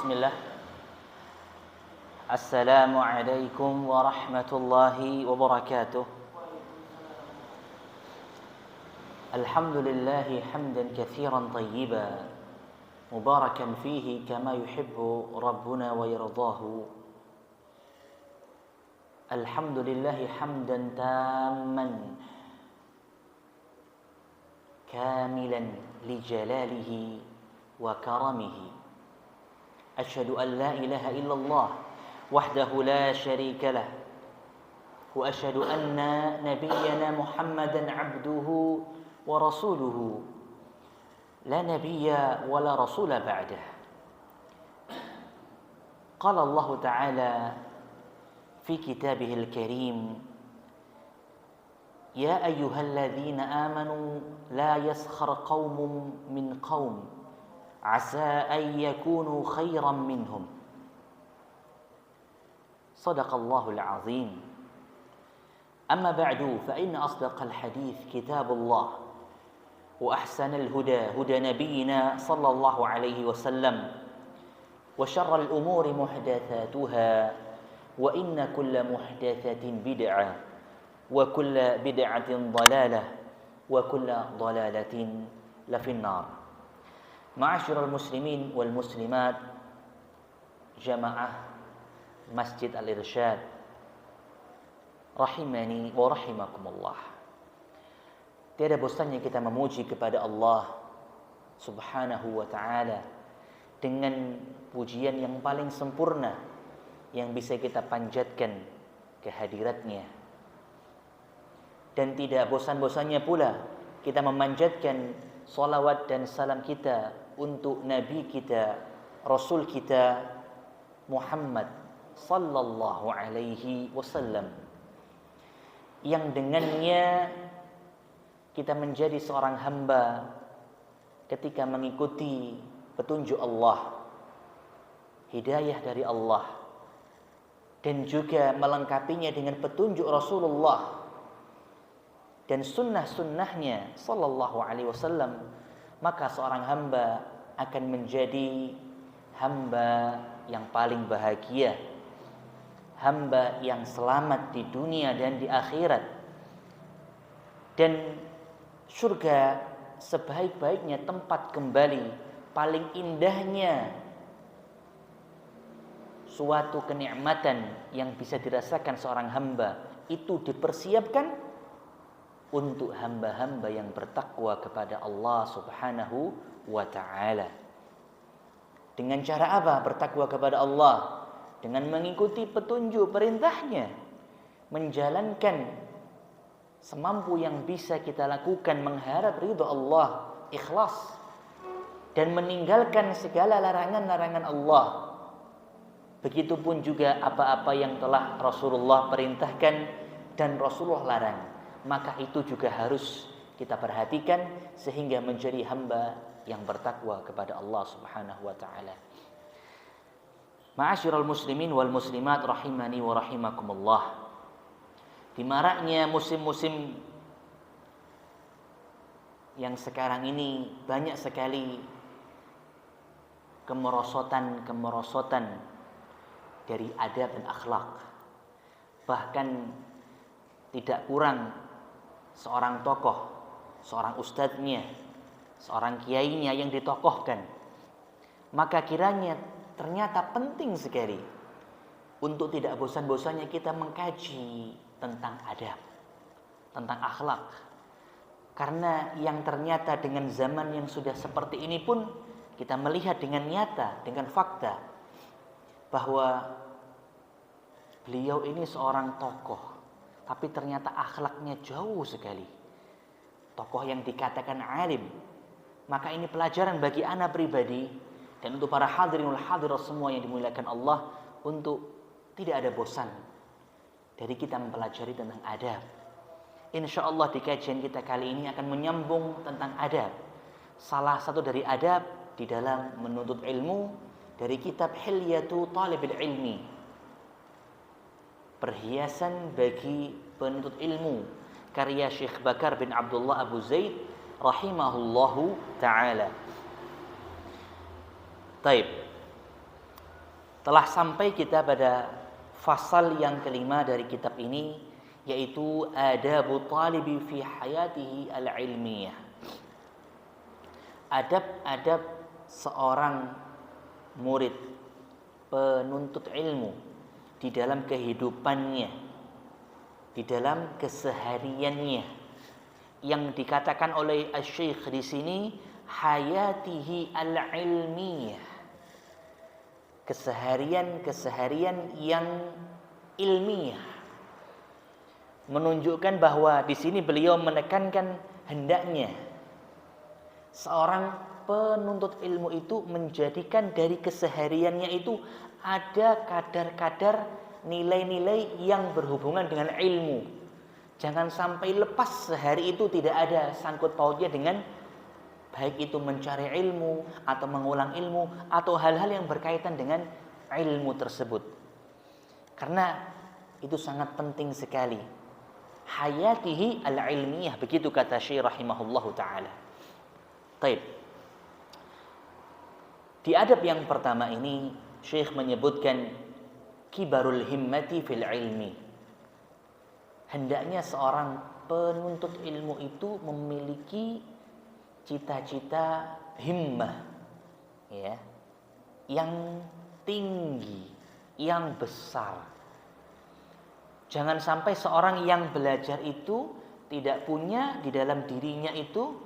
Bismillah. Assalamualaikum warahmatullahi wabarakatuh. Alhamdulillahi hamdan katsiran tayyiban mubarakan fihi kama yuhibbu rabbuna wa yardahu. Alhamdulillahi hamdan tamman kamilan li jalalihi wa karamihi. أشهد أن لا إله إلا الله وحده لا شريك له وأشهد أن نبينا محمدا عبده ورسوله لا نبي ولا رسول بعده. قال الله تعالى في كتابه الكريم يا أيها الذين آمنوا لا يسخر قوم من قوم عسى أن يكونوا خيرا منهم صدق الله العظيم. أما بعد فإن أصدق الحديث كتاب الله وأحسن الهدى هدى نبينا صلى الله عليه وسلم وشر الأمور محدثاتها وإن كل محدثة بدعة وكل بدعة ضلالة وكل ضلالة لفي النار. Ma'asyiral muslimin wal muslimat, jamaah Masjid Al-Irsyad rahimani wa rahimakumullah. Tiada bosannya kita memuji kepada Allah Subhanahu wa ta'ala dengan pujian yang paling sempurna yang bisa kita panjatkan kehadiratnya. Dan tidak bosan-bosannya pula kita memanjatkan salawat dan salam kita untuk Nabi kita, Rasul kita Muhammad sallallahu alaihi wasallam, yang dengannya kita menjadi seorang hamba ketika mengikuti petunjuk Allah, hidayah dari Allah, dan juga melengkapinya dengan petunjuk Rasulullah dan sunnah-sunnahnya sallallahu alaihi wasallam, maka seorang hamba akan menjadi hamba yang paling bahagia, hamba yang selamat di dunia dan di akhirat. Dan surga sebaik-baiknya tempat kembali, paling indahnya suatu kenikmatan yang bisa dirasakan seorang hamba, itu dipersiapkan untuk hamba-hamba yang bertakwa kepada Allah Subhanahu wa ta'ala. Dengan cara apa bertakwa kepada Allah? Dengan mengikuti petunjuk perintahnya, menjalankan semampu yang bisa kita lakukan, mengharap ridha Allah, ikhlas, dan meninggalkan segala larangan-larangan Allah. Begitupun juga apa-apa yang telah Rasulullah perintahkan dan Rasulullah larang, maka itu juga harus kita perhatikan sehingga menjadi hamba yang bertakwa kepada Allah Subhanahu wa ta'ala. Ma'asyiral muslimin wal muslimat rahimani wa rahimakumullah. Di maraknya musim-musim yang sekarang ini, banyak sekali kemerosotan dari adab dan akhlak. Bahkan tidak kurang seorang tokoh, seorang ustadznya, seorang kiainya yang ditokohkan. Maka kiranya ternyata penting sekali untuk tidak bosan-bosannya kita mengkaji tentang adab, tentang akhlak. Karena yang ternyata dengan zaman yang sudah seperti ini pun kita melihat dengan nyata, dengan fakta, bahwa beliau ini seorang tokoh, tapi ternyata akhlaknya jauh sekali. Tokoh yang dikatakan alim. Maka ini pelajaran bagi ana pribadi dan untuk para hadirinul hadirat semua yang dimuliakan Allah, untuk tidak ada bosan dari kita mempelajari tentang adab. InsyaAllah di kajian kita kali ini akan menyambung tentang adab. Salah satu dari adab di dalam menuntut ilmu dari kitab Hilyatu Talibil Ilmi, perhiasan bagi penuntut ilmu, karya Syekh Bakar bin Abdullah Abu Zaid rahimahullahu ta'ala. Taib. Telah sampai kita pada fasal yang kelima dari kitab ini, yaitu adabu talibi fi hayatihi al-ilmiyah. Adab-adab seorang murid, penuntut ilmu di dalam kehidupannya, di dalam kesehariannya, yang dikatakan oleh Asy-Syaikh di sini hayatihi al-ilmiyah. Keseharian yang ilmiah, menunjukkan bahwa di sini beliau menekankan hendaknya seorang penuntut ilmu itu menjadikan dari kesehariannya itu ada kadar-kadar nilai-nilai yang berhubungan dengan ilmu. Jangan sampai lepas sehari itu tidak ada sangkut pautnya dengan baik itu mencari ilmu atau mengulang ilmu atau hal-hal yang berkaitan dengan ilmu tersebut. Karena itu sangat penting sekali. Hayatihi al-ilmiyah, begitu kata Syekh rahimahullahu taala. Baik. Di adab yang pertama ini Syekh menyebutkan kibarul himmati fil ilmi. Hendaknya seorang penuntut ilmu itu memiliki cita-cita himmah, ya, yang tinggi, yang besar. Jangan sampai seorang yang belajar itu tidak punya di dalam dirinya itu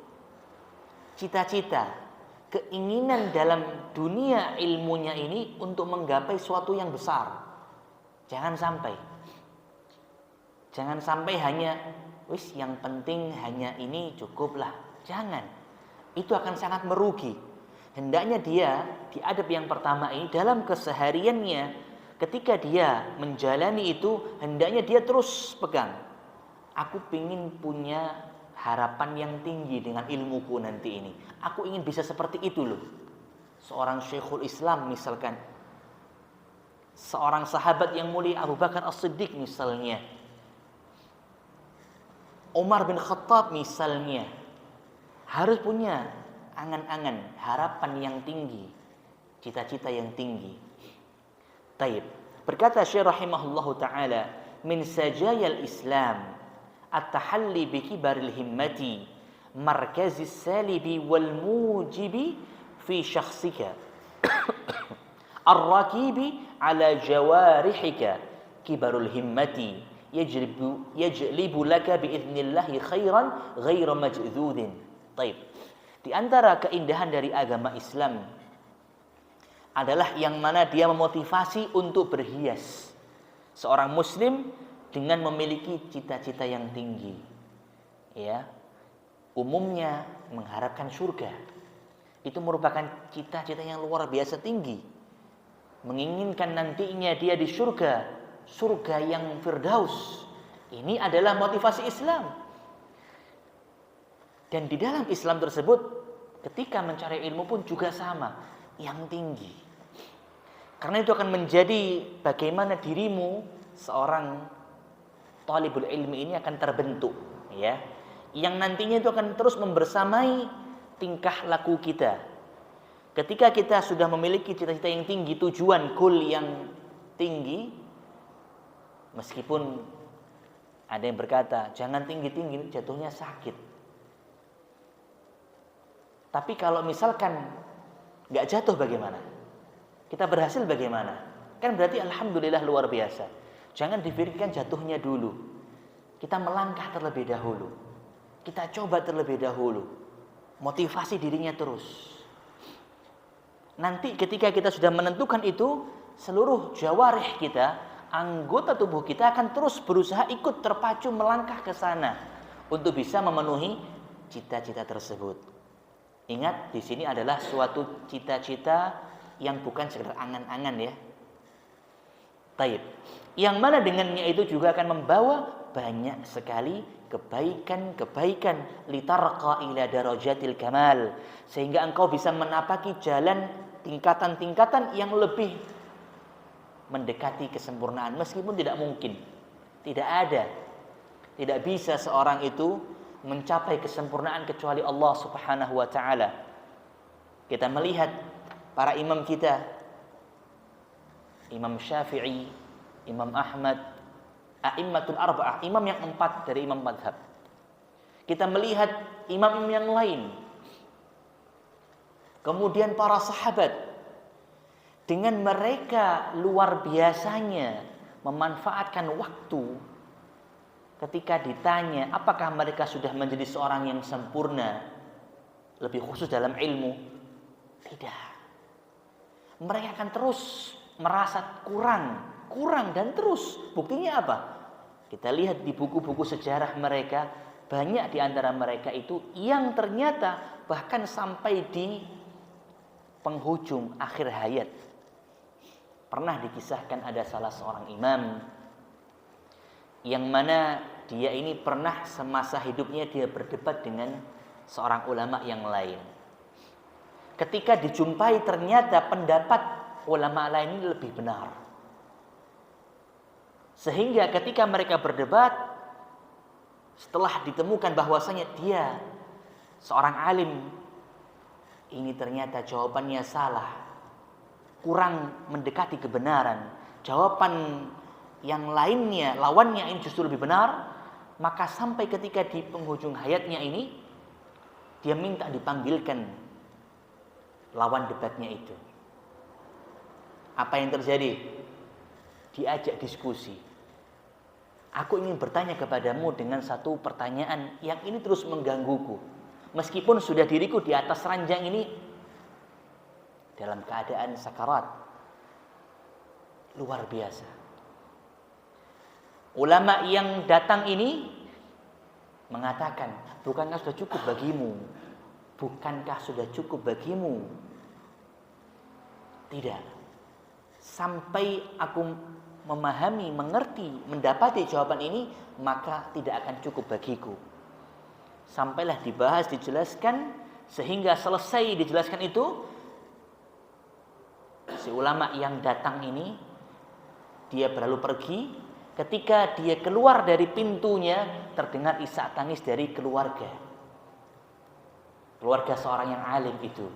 cita-cita, keinginan dalam dunia ilmunya ini untuk menggapai suatu yang besar. Jangan sampai. Jangan sampai hanya yang penting hanya ini cukuplah. Jangan. Itu akan sangat merugi. Hendaknya dia di adab yang pertama ini dalam kesehariannya, ketika dia menjalani itu, hendaknya dia terus pegang. Aku ingin punya harapan yang tinggi dengan ilmuku nanti ini. Aku ingin bisa seperti itu loh. Seorang Syekhul Islam misalkan, seorang sahabat yang mulia Abu Bakar As-Siddiq misalnya, Umar bin Khattab misalnya, harus punya angan-angan, harapan yang tinggi, cita-cita yang tinggi. Taib. Berkata Syekh rahimahullahu taala, min sajayal Islam at-tahalli bi kibaril himmati markazis salibi wal mujibi fi syakhsika ar-rakibi ala jawarihika kibarul himmati yajlibu laka biidnillahi khairan ghaira majdzudin. Taib. Di antara keindahan dari agama Islam adalah yang mana dia memotivasi untuk berhias seorang muslim dengan memiliki cita-cita yang tinggi. Ya. Umumnya mengharapkan surga. Itu merupakan cita-cita yang luar biasa tinggi. Menginginkan nantinya dia di surga, surga yang firdaus. Ini adalah motivasi Islam. Dan di dalam Islam tersebut, ketika mencari ilmu pun juga sama, yang tinggi. Karena itu akan menjadi bagaimana dirimu seorang talibul ilmi ini akan terbentuk, ya. Yang nantinya itu akan terus membersamai tingkah laku kita. Ketika kita sudah memiliki cita-cita yang tinggi, tujuan goal yang tinggi, meskipun ada yang berkata, jangan tinggi-tinggi, jatuhnya sakit. Tapi kalau misalkan gak jatuh bagaimana? Kita berhasil bagaimana? Kan berarti alhamdulillah luar biasa. Jangan dipikirkan jatuhnya dulu. Kita melangkah terlebih dahulu. Kita coba terlebih dahulu. Motivasi dirinya terus. Nanti ketika kita sudah menentukan itu, seluruh jawarih kita, anggota tubuh kita akan terus berusaha ikut terpacu melangkah ke sana untuk bisa memenuhi cita-cita tersebut. Ingat, di sini adalah suatu cita-cita yang bukan sekedar angan-angan, ya. Taib. Yang mana dengannya itu juga akan membawa banyak sekali kebaikan-kebaikan litarqa ila darajatil kamal, sehingga engkau bisa menapaki jalan tingkatan-tingkatan yang lebih mendekati kesempurnaan, meskipun tidak mungkin. Tidak bisa seorang itu mencapai kesempurnaan kecuali Allah Subhanahu wa taala. Kita melihat para imam kita Imam Syafi'i, Imam Ahmad, a'immatul arba'ah, imam yang 4 dari imam madhab. Kita melihat imam yang lain, kemudian para sahabat, dengan mereka luar biasanya memanfaatkan waktu. Ketika ditanya apakah mereka sudah menjadi seorang yang sempurna, lebih khusus dalam ilmu, tidak. Mereka akan terus merasa kurang dan terus. Buktinya apa? Kita lihat di buku-buku sejarah mereka, banyak di antara mereka itu yang ternyata bahkan sampai di penghujung akhir hayat. Pernah dikisahkan ada salah seorang imam yang mana dia ini pernah semasa hidupnya dia berdebat dengan seorang ulama yang lain. Ketika dijumpai ternyata pendapat ulama lain ini lebih benar. Sehingga ketika mereka berdebat, setelah ditemukan bahwasanya dia seorang alim, ini ternyata jawabannya salah, kurang mendekati kebenaran. Jawaban yang lainnya, lawannya ini justru lebih benar. Maka sampai ketika di penghujung hayatnya ini, dia minta dipanggilkan lawan debatnya itu. Apa yang terjadi? Diajak diskusi. Aku ingin bertanya kepadamu dengan satu pertanyaan yang ini terus menggangguku. Meskipun sudah diriku di atas ranjang ini dalam keadaan sakarat. Luar biasa. Ulama yang datang ini mengatakan, bukankah sudah cukup bagimu? Bukankah sudah cukup bagimu? Tidak. Sampai aku memahami, mengerti, mendapati jawaban ini, maka tidak akan cukup bagiku. Sampailah dibahas, dijelaskan, sehingga selesai dijelaskan itu, si ulama yang datang ini, dia berlalu pergi. Ketika dia keluar dari pintunya, terdengar isak tangis dari keluarga seorang yang alim itu.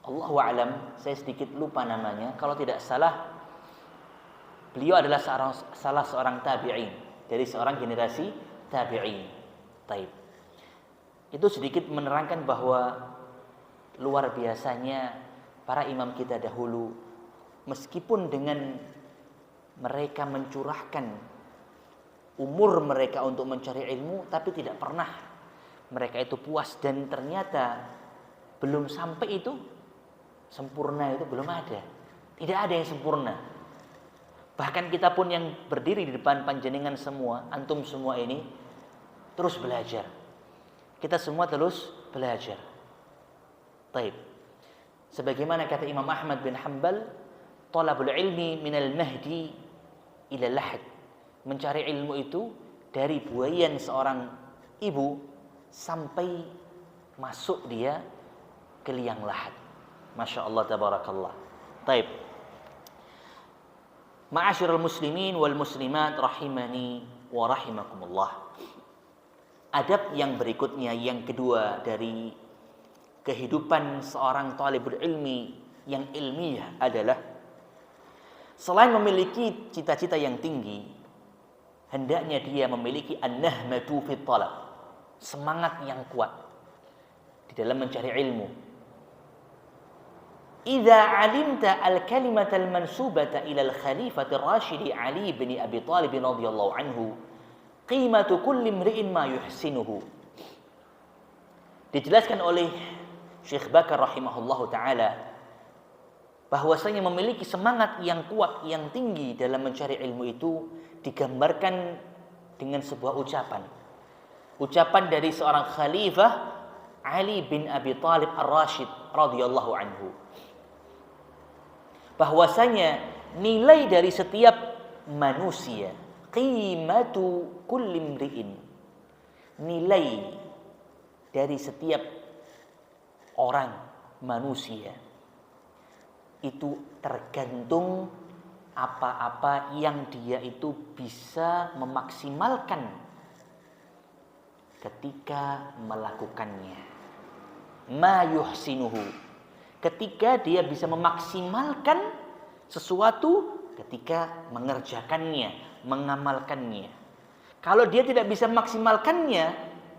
Allahu a'lam, saya sedikit lupa namanya. Kalau tidak salah, beliau adalah salah seorang tabi'in, dari seorang generasi tabi'in. Taib. Itu sedikit menerangkan bahwa luar biasanya para imam kita dahulu, meskipun dengan mereka mencurahkan umur mereka untuk mencari ilmu, tapi tidak pernah mereka itu puas. Dan ternyata belum sampai itu sempurna, itu belum ada. Tidak ada yang sempurna. Bahkan kita pun yang berdiri di depan panjenengan semua, antum semua ini terus belajar. Kita semua terus belajar. Taib. Sebagaimana kata Imam Ahmad bin Hanbal, talabul ilmi minal mahdi ila lahad. Mencari ilmu itu dari buayan seorang ibu sampai masuk dia ke liang lahat. Masya Allah, tabarakallah. Taib. Ma'asyiral muslimin wal muslimat rahimani wa rahimakumullah. Adab yang berikutnya, yang kedua dari kehidupan seorang talibul ilmi yang ilmiah adalah, selain memiliki cita-cita yang tinggi, hendaknya dia memiliki an-nahmatu fit talab, semangat yang kuat di dalam mencari ilmu. Idza 'alimta al-kalimata al-mansubata ila al-khalifati ar-rasyid Ali bin Abi Thalib radhiyallahu anhu, qimatu kulli imri'in ma yuhsinuhu. Dijelaskan oleh Syekh Bakar rahimahullahu taala bahwasanya memiliki semangat yang kuat, yang tinggi dalam mencari ilmu itu digambarkan dengan sebuah ucapan. Ucapan dari seorang khalifah Ali bin Abi Thalib ar-Rasyid radhiyallahu anhu. Bahwasanya nilai dari setiap manusia, qimatu kulli imri'in, nilai dari setiap orang manusia itu tergantung apa-apa yang dia itu bisa memaksimalkan ketika melakukannya. Ma yuhsinuhu, ketika dia bisa memaksimalkan sesuatu ketika mengerjakannya, mengamalkannya. Kalau dia tidak bisa memaksimalkannya,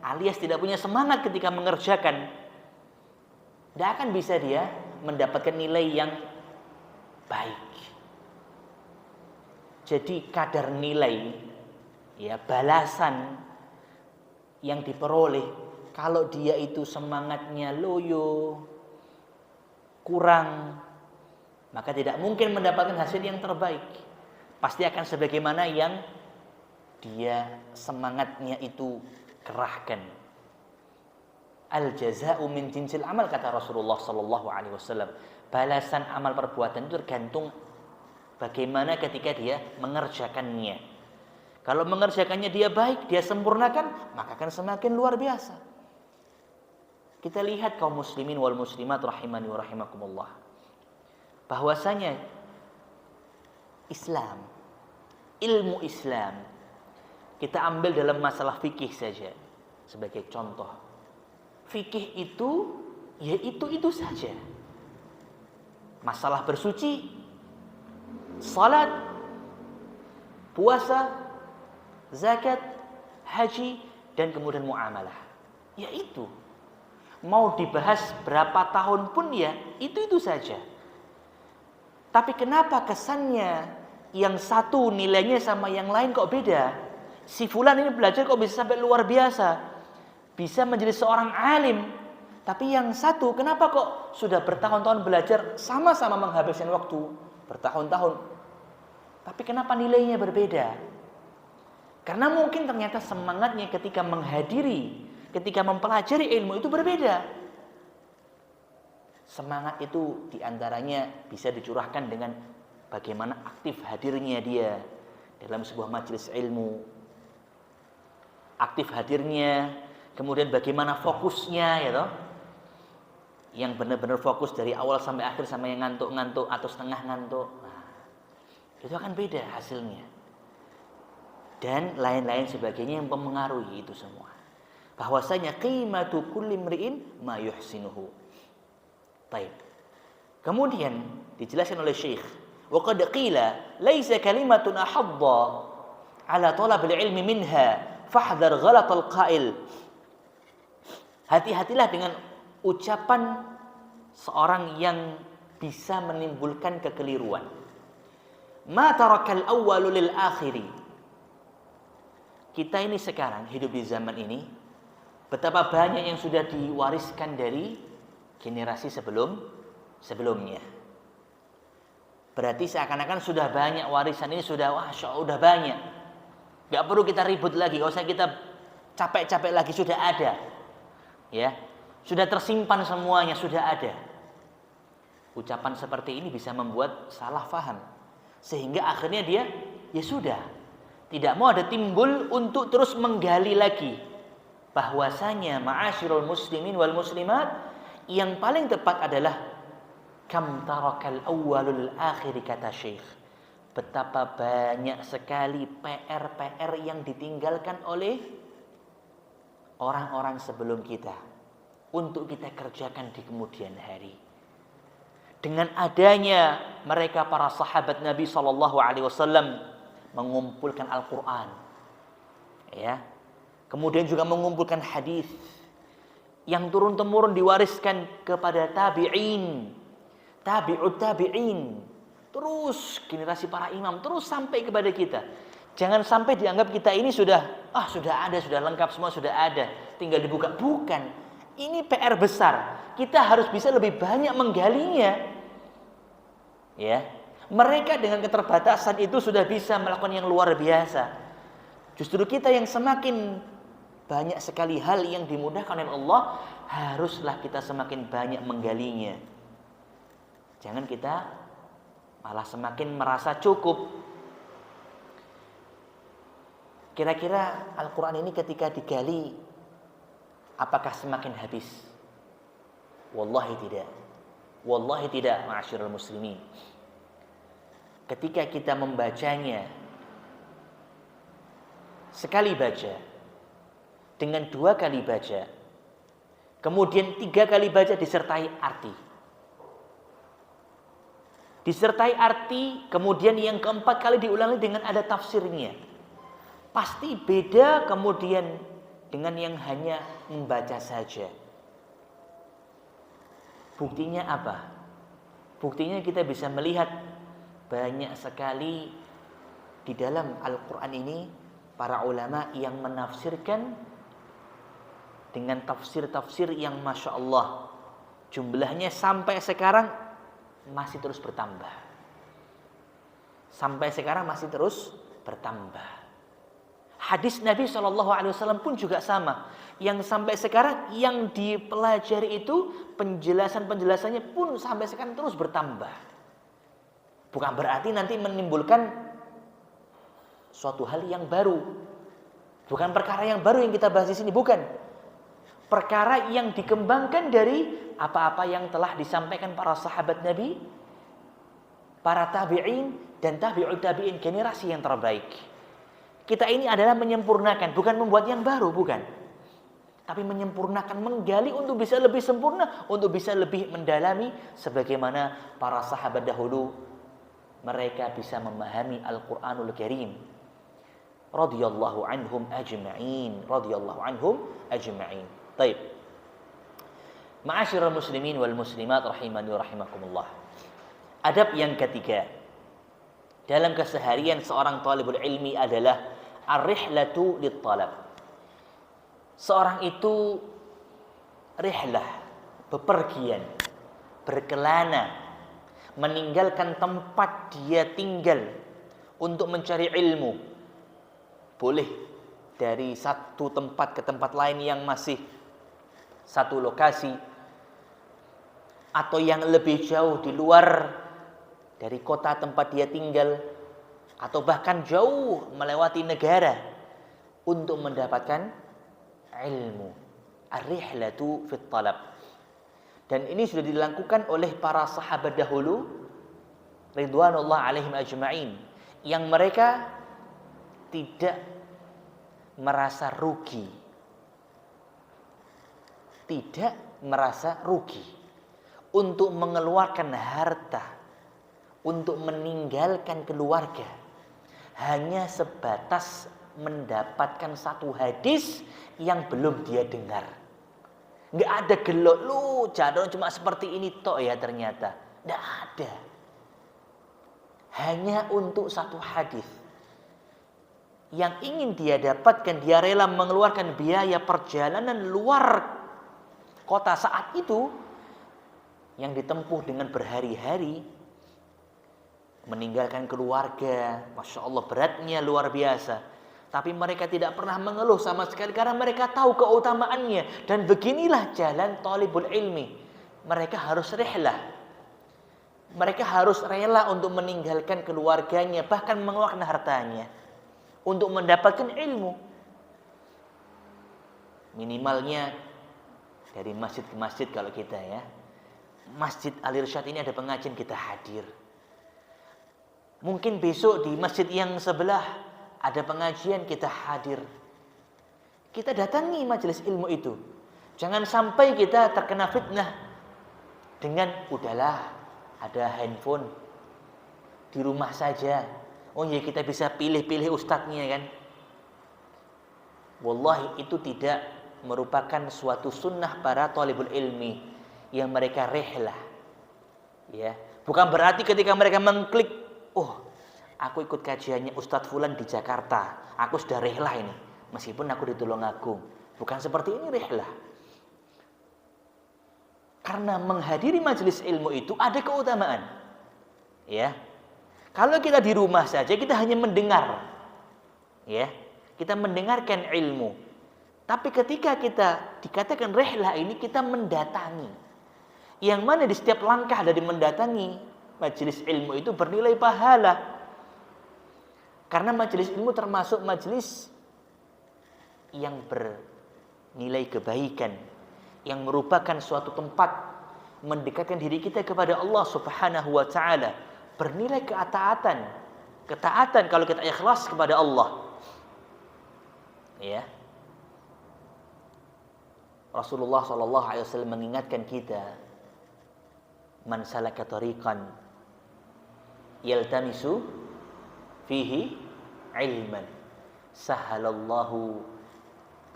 alias tidak punya semangat ketika mengerjakan, tidak akan bisa dia mendapatkan nilai yang baik. Jadi kadar nilai, ya, balasan yang diperoleh kalau dia itu semangatnya loyo, kurang, maka tidak mungkin mendapatkan hasil yang terbaik. Pasti akan sebagaimana yang dia semangatnya itu kerahkan. Al jaza'u min jinsil amal, kata Rasulullah sallallahu alaihi wasallam. Balasan amal perbuatan itu tergantung bagaimana ketika dia mengerjakannya. Kalau mengerjakannya dia baik, dia sempurnakan, maka akan semakin luar biasa. Kita lihat kaum muslimin wal muslimat rahimani wa rahimakumullah, bahwasanya Islam, ilmu Islam, kita ambil dalam masalah fikih saja sebagai contoh. Fikih itu ya itu saja. Masalah bersuci, salat, puasa, zakat, haji, dan kemudian muamalah. Ya itu. Mau dibahas berapa tahun pun ya itu saja. Tapi kenapa kesannya yang satu nilainya sama yang lain kok beda? Si fulan ini belajar kok bisa sampai luar biasa, bisa menjadi seorang alim. Tapi yang satu kenapa kok sudah bertahun-tahun belajar, sama-sama menghabiskan waktu bertahun-tahun, tapi kenapa nilainya berbeda? Karena mungkin ternyata semangatnya ketika menghadiri, ketika mempelajari ilmu itu berbeda. Semangat itu diantaranya bisa dicurahkan dengan bagaimana aktif hadirnya dia dalam sebuah majelis ilmu, aktif hadirnya, kemudian bagaimana fokusnya, ya toh, yang benar-benar fokus dari awal sampai akhir, sama yang ngantuk-ngantuk atau setengah ngantuk. Nah, itu akan beda hasilnya. Dan lain-lain sebagainya yang mempengaruhi itu semua. Bahwasanya qimatu kulli imri'in ma yuhsinuhu. Baik. Kemudian dijelaskan oleh Syekh, wa qad qila laisa kalimatun ahadda ala talab al-ilmi minha fahdhar ghalat al-qail. Hati-hatilah dengan ucapan seorang yang bisa menimbulkan kekeliruan. Ma tarakal awwalu lil akhiri. Kita ini sekarang hidup di zaman ini, betapa banyak yang sudah diwariskan dari generasi sebelumnya. Berarti seakan-akan sudah banyak warisan ini, sudah banyak. Gak perlu kita ribut lagi, gak usah kita capek-capek lagi, sudah ada. Ya, sudah tersimpan semuanya, sudah ada. Ucapan seperti ini bisa membuat salah faham, sehingga akhirnya dia ya sudah tidak mau ada timbul untuk terus menggali lagi. Bahwasanya ma'asyiral muslimin wal muslimat, yang paling tepat adalah kam tarakal awwalul akhir, kata Syekh. Betapa banyak sekali PR-PR yang ditinggalkan oleh orang-orang sebelum kita untuk kita kerjakan di kemudian hari. Dengan adanya mereka para sahabat Nabi sallallahu alaihi wasallam mengumpulkan Al-Qur'an, ya. Kemudian juga mengumpulkan hadis yang turun-temurun diwariskan kepada tabi'in, tabi'ut tabi'in, terus generasi para imam, terus sampai kepada kita. Jangan sampai dianggap kita ini sudah ada, sudah lengkap semua, sudah ada, tinggal dibuka. Bukan. Ini PR besar. Kita harus bisa lebih banyak menggalinya. Ya. Mereka dengan keterbatasan itu sudah bisa melakukan yang luar biasa. Justru kita yang semakin banyak sekali hal yang dimudahkan oleh Allah, haruslah kita semakin banyak menggalinya. Jangan kita malah semakin merasa cukup. Kira-kira Al-Quran ini ketika digali, apakah semakin habis? Wallahi tidak. Wallahi tidak, ma'asyiral muslimin. Ketika kita membacanya, sekali baca, dengan 2 kali baca, kemudian 3 kali baca disertai arti. disertai arti, kemudian yang keempat kali diulangi dengan ada tafsirnya. Pasti beda kemudian dengan yang hanya membaca saja. Buktinya apa? Buktinya kita bisa melihat banyak sekali di dalam Al-Quran ini para ulama yang menafsirkan dengan tafsir-tafsir yang Masya Allah jumlahnya sampai sekarang masih terus bertambah. Sampai sekarang masih terus bertambah. Hadis Nabi SAW pun juga sama. Yang sampai sekarang yang dipelajari itu penjelasan-penjelasannya pun sampai sekarang terus bertambah. Bukan berarti nanti menimbulkan suatu hal yang baru. Bukan perkara yang baru yang kita bahas di sini, bukan. Perkara yang dikembangkan dari apa-apa yang telah disampaikan para sahabat Nabi, para tabi'in dan tabi'ut tabi'in, generasi yang terbaik. Kita ini adalah menyempurnakan, bukan membuat yang baru, bukan. Tapi menyempurnakan, menggali untuk bisa lebih sempurna, untuk bisa lebih mendalami sebagaimana para sahabat dahulu mereka bisa memahami Al-Qur'anul Karim. Radhiyallahu anhum ajma'in, radhiyallahu anhum ajma'in. Baik. Ma'asyiral muslimin wal muslimat rahimani wa rahimakumullah. Adab yang ketiga dalam keseharian seorang talibul ilmi adalah ar-rihlatu lit-talab. Seorang itu rihlah, bepergian, berkelana, meninggalkan tempat dia tinggal untuk mencari ilmu. Boleh dari satu tempat ke tempat lain yang masih satu lokasi, atau yang lebih jauh di luar dari kota tempat dia tinggal, atau bahkan jauh melewati negara untuk mendapatkan ilmu. Ar-rihlatu fit talab. Dan ini sudah dilakukan oleh para sahabat dahulu ridwanullah alaihim ajma'in, yang mereka tidak merasa rugi. Tidak merasa rugi untuk mengeluarkan harta, untuk meninggalkan keluarga, hanya sebatas mendapatkan satu hadis yang belum dia dengar. Nggak ada gelok, lu jadon cuma seperti ini tok ya ternyata. Nggak ada. Hanya untuk satu hadis yang ingin dia dapatkan, dia rela mengeluarkan biaya perjalanan luar kota saat itu yang ditempuh dengan berhari-hari, meninggalkan keluarga. Masya Allah, beratnya luar biasa. Tapi mereka tidak pernah mengeluh sama sekali karena mereka tahu keutamaannya. Dan beginilah jalan talibul ilmi. Mereka harus rihlah. Mereka harus rela untuk meninggalkan keluarganya, bahkan mengeluarkan hartanya untuk mendapatkan ilmu. Minimalnya dari masjid ke masjid kalau kita ya. Masjid Al-Irsyad ini ada pengajian, kita hadir. Mungkin besok di masjid yang sebelah ada pengajian, kita hadir. Kita datangi majelis ilmu itu. Jangan sampai kita terkena fitnah dengan udahlah ada handphone di rumah saja. Oh ya, kita bisa pilih-pilih ustadznya kan. Wallahi itu tidak merupakan suatu sunnah para talibul ilmi yang mereka rihlah. Ya, bukan berarti ketika mereka mengklik, oh, aku ikut kajiannya Ustadz Fulan di Jakarta, aku sudah rihlah ini, meskipun aku di Tulungagung. Bukan seperti ini rihlah. Karena menghadiri majelis ilmu itu ada keutamaan. Ya. Kalau kita di rumah saja kita hanya mendengar. Ya. Kita mendengarkan ilmu. Tapi ketika kita dikatakan rihlah ini, kita mendatangi. Yang mana di setiap langkah dari mendatangi majelis ilmu itu bernilai pahala. Karena majelis ilmu termasuk majelis yang bernilai kebaikan, yang merupakan suatu tempat mendekatkan diri kita kepada Allah Subhanahu wa taala, bernilai ketaatan. Ketaatan kalau kita ikhlas kepada Allah. Ya. Rasulullah SAW mengingatkan kita, man salaka tariqan yaltamisu fihi ilman sahalallahu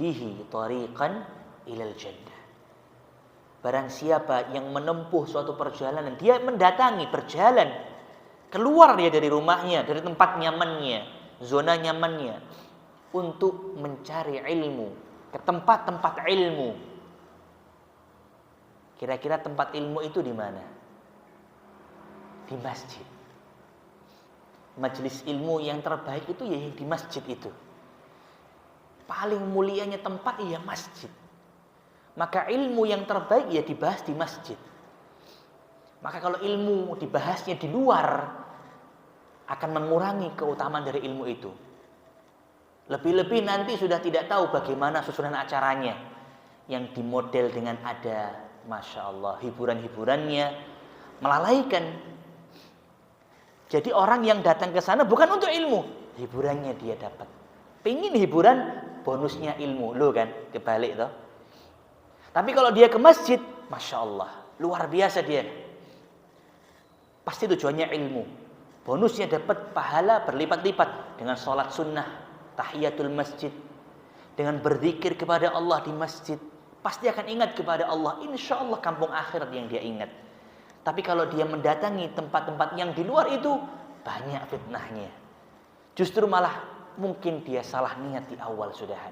bihi tariqan ilal jannah. Barang siapa yang menempuh suatu perjalanan, dia mendatangi, berjalan, keluar dia dari rumahnya, dari tempat nyamannya, zona nyamannya, untuk mencari ilmu, ke tempat-tempat ilmu. Kira-kira tempat ilmu itu di mana? Di masjid. Majelis ilmu yang terbaik itu ya di masjid itu. Paling mulianya tempat ya masjid. Maka ilmu yang terbaik ya dibahas di masjid. Maka kalau ilmu dibahasnya di luar, akan mengurangi keutamaan dari ilmu itu. Lebih-lebih nanti sudah tidak tahu bagaimana susunan acaranya, yang dimodel dengan ada, Masya Allah, hiburan-hiburannya, melalaikan. Jadi orang yang datang ke sana bukan untuk ilmu, hiburannya dia dapat. Pengen hiburan, bonusnya ilmu, lo kan, kebalik toh. Tapi kalau dia ke masjid, Masya Allah, luar biasa dia. Pasti tujuannya ilmu. Bonusnya dapat pahala berlipat-lipat dengan sholat sunnah, tahiyatul masjid, dengan berzikir kepada Allah di masjid. Pasti akan ingat kepada Allah. Insya Allah kampung akhirat yang dia ingat. Tapi kalau dia mendatangi tempat-tempat yang di luar itu, banyak fitnahnya. Justru malah mungkin dia salah niat di awal sudahan.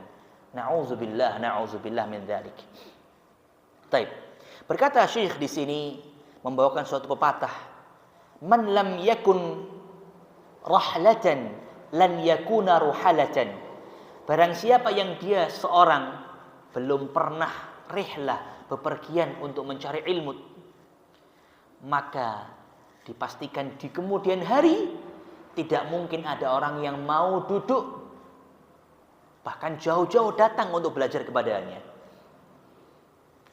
Na'udzubillah min dzalik. Baik. Berkata Syekh di sini membawakan suatu pepatah, "Man lam yakun rahlatan lan yakuna ruhalatan." Barang siapa yang dia seorang belum pernah rihlah, bepergian untuk mencari ilmu, maka dipastikan di kemudian hari tidak mungkin ada orang yang mau duduk bahkan jauh-jauh datang untuk belajar kepadanya.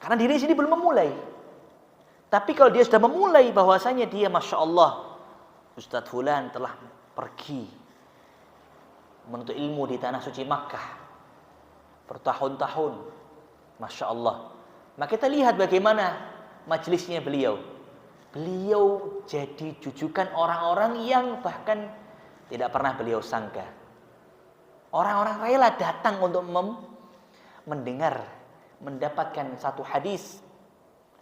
Karena diri sini belum memulai. Tapi kalau dia sudah memulai, bahwasanya dia Masya Allah, Ustadz Fulan telah pergi menuntut ilmu di tanah suci Makkah bertahun-tahun, Masya Allah. Maka kita lihat bagaimana majelisnya beliau. Beliau jadi jujukan orang-orang yang bahkan tidak pernah beliau sangka. Orang-orang rela datang untuk mendengar, mendapatkan satu hadis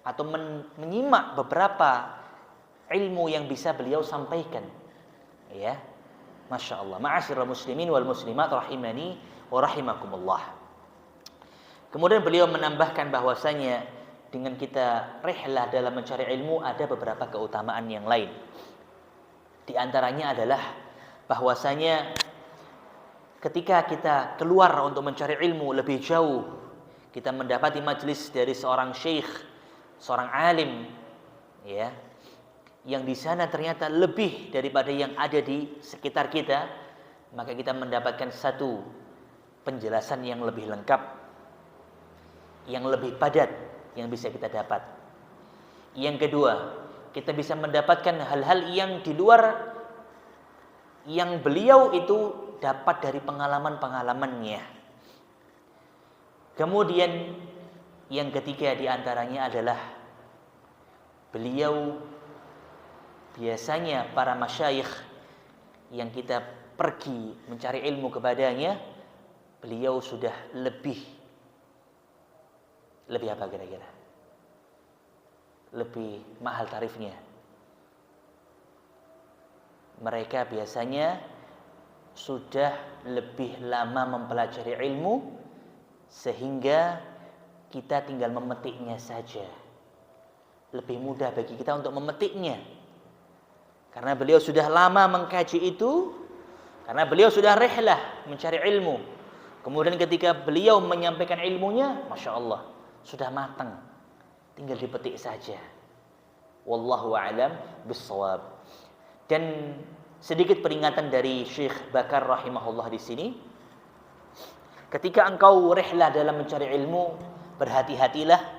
atau menyimak beberapa ilmu yang bisa beliau sampaikan. Ya, Masya Allah. Ma'asyiral muslimin wal muslimat rahimani wa rahimakumullah. Kemudian beliau menambahkan bahwasanya dengan kita rihlah dalam mencari ilmu ada beberapa keutamaan yang lain. Di antaranya adalah bahwasanya ketika kita keluar untuk mencari ilmu lebih jauh, kita mendapati majelis dari seorang syekh, seorang alim, ya, yang di sana ternyata lebih daripada yang ada di sekitar kita, maka kita mendapatkan satu penjelasan yang lebih lengkap, yang lebih padat yang bisa kita dapat. Yang kedua, kita bisa mendapatkan hal-hal yang di luar yang beliau itu dapat dari pengalaman-pengalamannya. Kemudian yang ketiga di antaranya adalah beliau biasanya para masyayikh yang kita pergi mencari ilmu kepadanya, beliau sudah lebih apa kira-kira? Lebih mahal tarifnya. Mereka biasanya sudah lebih lama mempelajari ilmu sehingga kita tinggal memetiknya saja. Lebih mudah bagi kita untuk memetiknya. Karena beliau sudah lama mengkaji itu, karena beliau sudah rihlah mencari ilmu. Kemudian ketika beliau menyampaikan ilmunya, Masya Allah, sudah matang. Tinggal dipetik saja. Wallahu a'lam bissawab. Dan sedikit peringatan dari Syekh Bakar rahimahullah di sini. Ketika engkau rihlah dalam mencari ilmu, berhati-hatilah.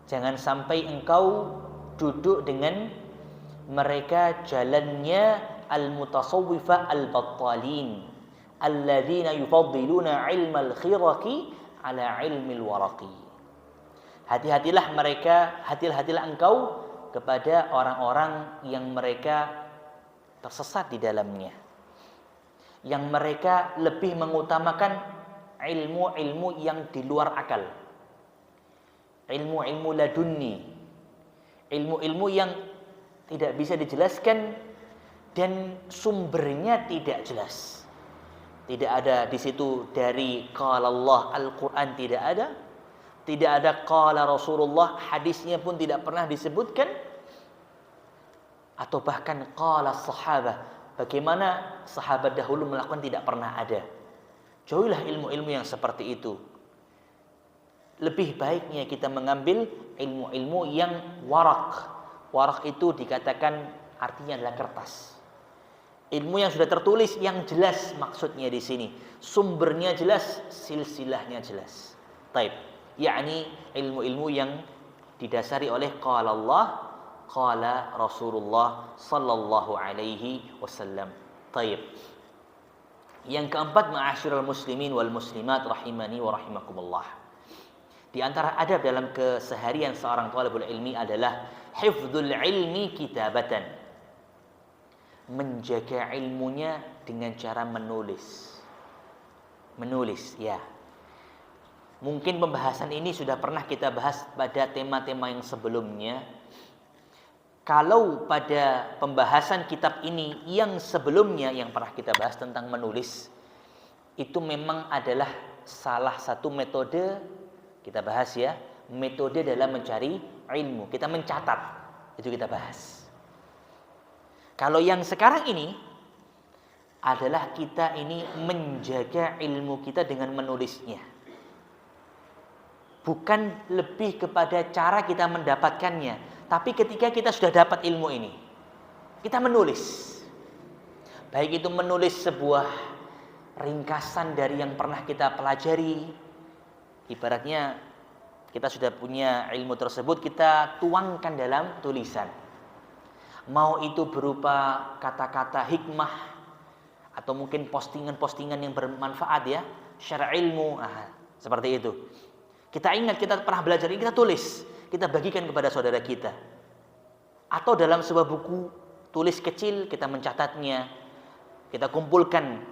Jangan sampai engkau duduk dengan mereka jalannya al-mutasawwifah al-battalin, alladzina yufaddiluna ilmal khiraqi ala ilmil waraqi. Hati-hatilah mereka, hati-hatilah engkau kepada orang-orang yang mereka tersesat di dalamnya, yang mereka lebih mengutamakan ilmu-ilmu yang di luar akal, ilmu-ilmu ladunni, ilmu-ilmu yang tidak bisa dijelaskan dan sumbernya tidak jelas. Tidak ada di situ dari qala Allah, Al-Quran tidak ada. Tidak ada qala Rasulullah, hadisnya pun tidak pernah disebutkan. Atau bahkan qala sahabah, bagaimana sahabat dahulu melakukan tidak pernah ada. Jauhilah ilmu-ilmu yang seperti itu. Lebih baiknya kita mengambil ilmu-ilmu yang warak. Warak itu dikatakan artinya adalah kertas. Ilmu yang sudah tertulis, yang jelas maksudnya di sini. Sumbernya jelas, silsilahnya jelas. Taib. Yakni ilmu-ilmu yang didasari oleh qala Allah, qala Rasulullah sallallahu alaihi wasallam. Taib. Yang keempat, ma'asyiral muslimin wal muslimat rahimani wa rahimakumullah. Di antara adab dalam keseharian seorang thalibul ilmi adalah hifdzul ilmi kitabatan. Menjaga ilmunya dengan cara menulis. Menulis, ya. Mungkin pembahasan ini sudah pernah kita bahas pada tema-tema yang sebelumnya. Kalau pada pembahasan kitab ini yang sebelumnya yang pernah kita bahas tentang menulis, itu memang adalah salah satu metode, kita bahas ya, metode dalam mencari ilmu. Kita mencatat, itu kita bahas. Kalau yang sekarang ini adalah kita ini menjaga ilmu kita dengan menulisnya. Bukan lebih kepada cara kita mendapatkannya, tapi ketika kita sudah dapat ilmu ini, kita menulis. Baik itu menulis sebuah ringkasan dari yang pernah kita pelajari. Ibaratnya kita sudah punya ilmu tersebut, kita tuangkan dalam tulisan. Mau itu berupa kata-kata hikmah, atau mungkin postingan-postingan yang bermanfaat ya, syara ilmu, seperti itu. Kita ingat kita pernah belajar ini, kita tulis, kita bagikan kepada saudara kita. Atau dalam sebuah buku tulis kecil, kita mencatatnya, kita kumpulkan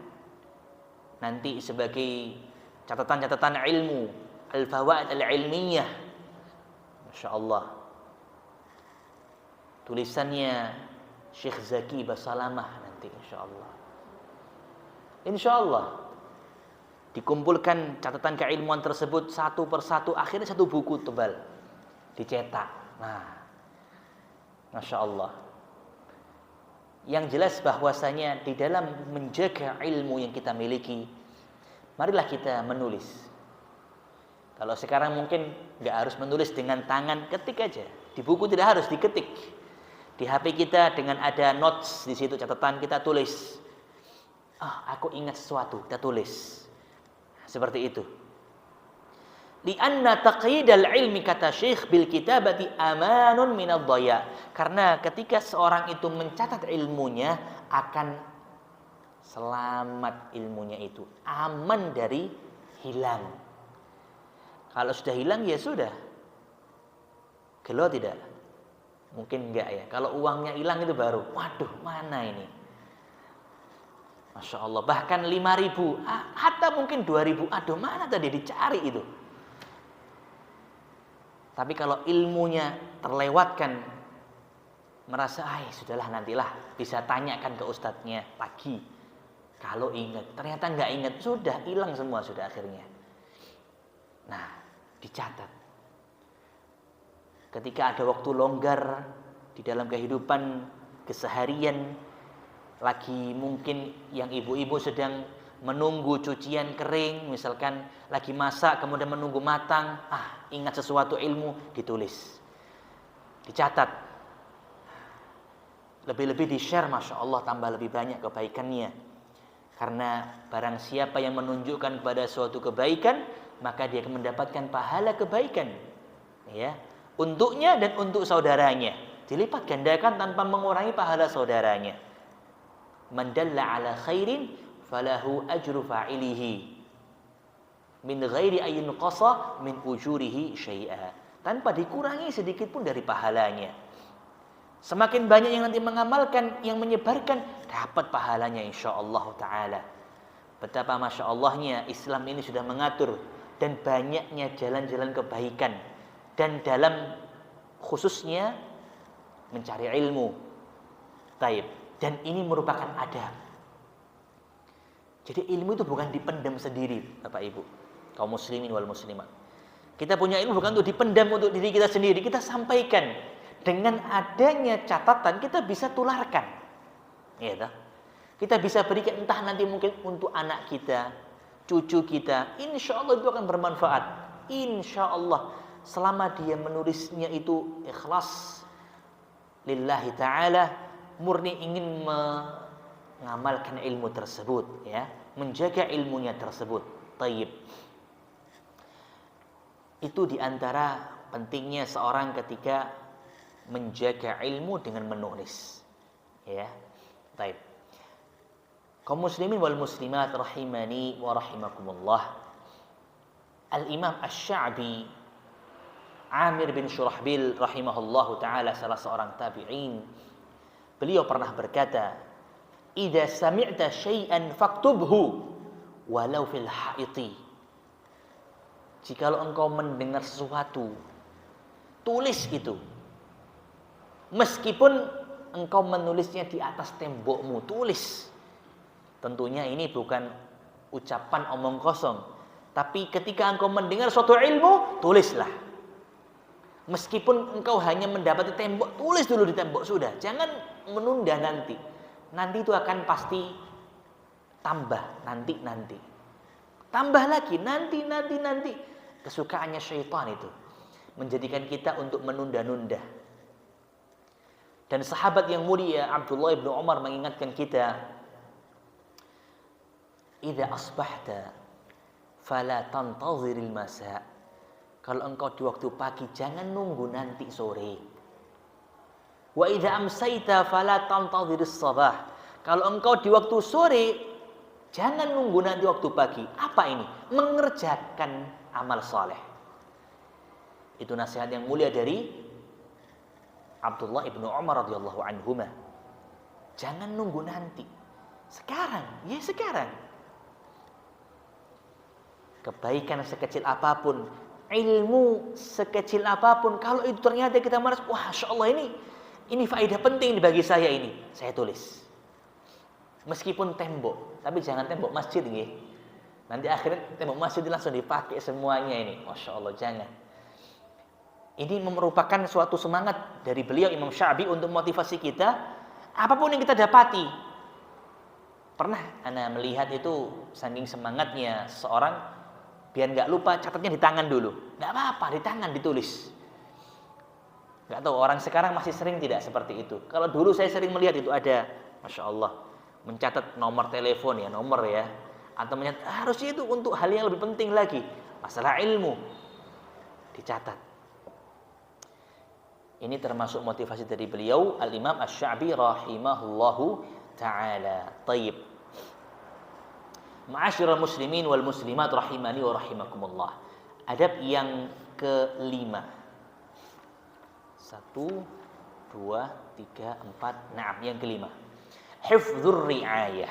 nanti sebagai catatan-catatan ilmu, al-fawaid al-ilmiyah. Masya Allah. Tulisannya Syekh Zaki Basalamah nanti insya Allah. Insya Allah dikumpulkan catatan keilmuan tersebut satu persatu, akhirnya satu buku tebal dicetak. Nah, Masya Allah. Yang jelas bahwasanya di dalam menjaga ilmu yang kita miliki, marilah kita menulis. Kalau sekarang mungkin nggak harus menulis dengan tangan, ketik aja. Di buku tidak harus diketik. Di HP kita dengan ada notes di situ, catatan kita tulis. Aku ingat sesuatu, kita tulis. Seperti itu. Lianna taqyidal ilmi, kata Syekh, bil kitabati amanun minadh dhaya. Karena ketika seorang itu mencatat ilmunya, akan selamat ilmunya itu, aman dari hilang. Kalau sudah hilang ya sudah. Gelo tidak? Mungkin enggak ya. Kalau uangnya hilang itu baru, waduh, mana ini? Masya Allah, bahkan 5.000, hatta mungkin 2.000, aduh mana tadi dicari itu. Tapi kalau ilmunya terlewatkan, merasa, sudahlah nantilah, bisa tanyakan ke ustadznya lagi. Kalau ingat, ternyata nggak ingat, sudah hilang semua sudah akhirnya. Nah, dicatat. Ketika ada waktu longgar di dalam kehidupan keseharian, lagi mungkin yang ibu-ibu sedang menunggu cucian kering, misalkan lagi masak kemudian menunggu matang, ingat sesuatu ilmu, ditulis, dicatat, lebih-lebih di-share, Masya Allah, tambah lebih banyak kebaikannya. Karena barang siapa yang menunjukkan kepada suatu kebaikan, maka dia akan mendapatkan pahala kebaikan, ya, untuknya dan untuk saudaranya, dilipat gandakan tanpa mengurangi pahala saudaranya. Man dalla ala khairin falahu ajru fa'ilihi min ghairi ayyin qasa min ujurihi syai'a, tanpa dikurangi sedikit pun dari pahalanya. Semakin banyak yang nanti mengamalkan, yang menyebarkan, dapat pahalanya insyaallah taala. Betapa masya Allahnya Islam ini sudah mengatur dan banyaknya jalan-jalan kebaikan, dan dalam khususnya mencari ilmu. Taib. Dan ini merupakan adab. Jadi ilmu itu bukan dipendam sendiri, Bapak Ibu, kaum muslimin wal muslimat. Kita punya ilmu bukan untuk dipendam untuk diri kita sendiri, kita sampaikan. Dengan adanya catatan kita bisa tularkan. Ya, toh? Kita bisa berikan entah nanti mungkin untuk anak kita, cucu kita. Insya Allah itu akan bermanfaat. Insya Allah selama dia menulisnya itu ikhlas lillahi ta'ala, murni ingin mengamalkan ilmu tersebut, ya, menjaga ilmunya tersebut. Taib. Itu diantara pentingnya seorang ketika menjaga ilmu dengan menulis, ya. Taib. Kaum muslimin wal muslimat rahimani wa rahimakumullah. Al-Imam Asy-Sya'bi Amir bin Syurahbil rahimahullahu taala, salah seorang tabi'in, beliau pernah berkata, "Idza sami'ta syai'an faktubhu walau fil haiti." Jikalau engkau mendengar sesuatu, tulis itu. Meskipun engkau menulisnya di atas tembokmu, tulis. Tentunya ini bukan ucapan omong kosong, tapi ketika engkau mendengar suatu ilmu, tulislah. Meskipun engkau hanya mendapati tembok, tulis dulu di tembok sudah. Jangan menunda nanti. Nanti itu akan pasti tambah, nanti. Tambah lagi, nanti. Kesukaannya syaitan itu menjadikan kita untuk menunda-nunda. Dan sahabat yang mulia Abdullah bin Umar mengingatkan kita, "Idza asbahta fala tantaziril masa." Kalau engkau di waktu pagi jangan nunggu nanti sore. Wa idza amsayta fala tantadhiris sabah. Kalau engkau di waktu sore jangan nunggu nanti waktu pagi. Apa ini? Mengerjakan amal saleh. Itu nasihat yang mulia dari Abdullah ibnu Umar radhiyallahu anhuma. Jangan nunggu nanti. Sekarang, ya sekarang. Kebaikan sekecil apapun, ilmu sekecil apapun, kalau itu ternyata kita malas, wah, Masya Allah ini faedah penting bagi saya ini, saya tulis. Meskipun tembok, tapi jangan tembok masjid nggih. Nanti akhirnya tembok masjid langsung dipakai semuanya ini, Masya Allah, jangan. Ini merupakan suatu semangat dari beliau Imam Sya'bi untuk motivasi kita, apapun yang kita dapati. Pernah ana melihat itu saking semangatnya seorang, biar nggak lupa catatnya di tangan dulu. Nggak apa-apa, di tangan ditulis. Nggak tahu orang sekarang masih sering tidak seperti itu. Kalau dulu saya sering melihat itu ada, Masya Allah, mencatat nomor telepon ya, nomor ya, atau mencatat harusnya itu untuk hal yang lebih penting lagi, masalah ilmu, dicatat. Ini termasuk motivasi dari beliau Al-Imam Asy-Sya'bi rahimahullahu ta'ala. Taib. Ma'asyiral muslimin wal muslimat rahimani wa rahimakumullah. Adab yang kelima. 1, 2, 3, 4. Naam, yang kelima. Hifdzur ri'ayah.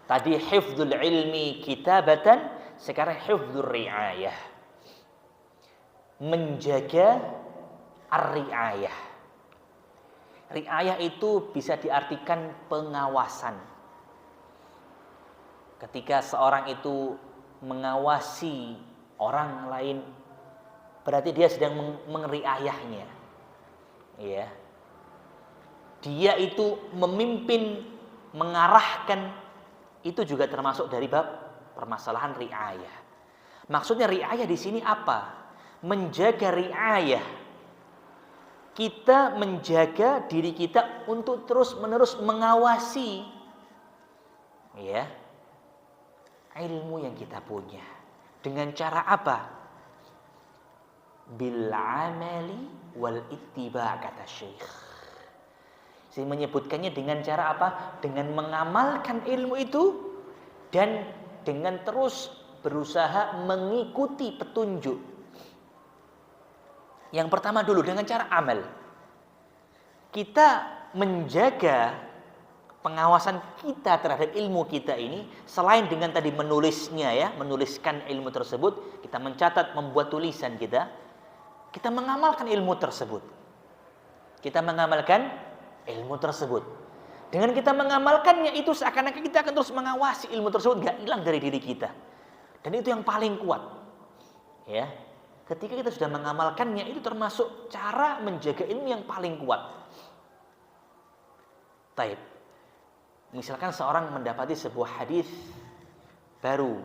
Tadi hifdzul ilmi kitabatan, sekarang hifdzur ri'ayah. Menjaga ar-ri'ayah. Ri'ayah itu bisa diartikan pengawasan. Ketika seorang itu mengawasi orang lain, berarti dia sedang mengriayahnya. Ya. Dia itu memimpin, mengarahkan, itu juga termasuk dari bab permasalahan ri'ayah. Maksudnya ri'ayah di sini apa? Menjaga ri'ayah. Kita menjaga diri kita untuk terus-menerus mengawasi, ya, ilmu yang kita punya. Dengan cara apa? Bil amali wal ittiba, kata Syekh. Saya menyebutkannya dengan cara apa? Dengan mengamalkan ilmu itu dan dengan terus berusaha mengikuti petunjuk. Yang pertama dulu dengan cara amal. kita menjaga pengawasan kita terhadap ilmu kita ini, selain dengan tadi menulisnya ya, menuliskan ilmu tersebut, kita mencatat, membuat tulisan kita mengamalkan ilmu tersebut. Kita mengamalkan ilmu tersebut. Dengan kita mengamalkannya itu seakan-akan kita akan terus mengawasi ilmu tersebut, gak hilang dari diri kita. Dan itu yang paling kuat. Ya. Ketika kita sudah mengamalkannya, itu termasuk cara menjaga ilmu yang paling kuat. Taib. Misalkan seorang mendapati sebuah hadis baru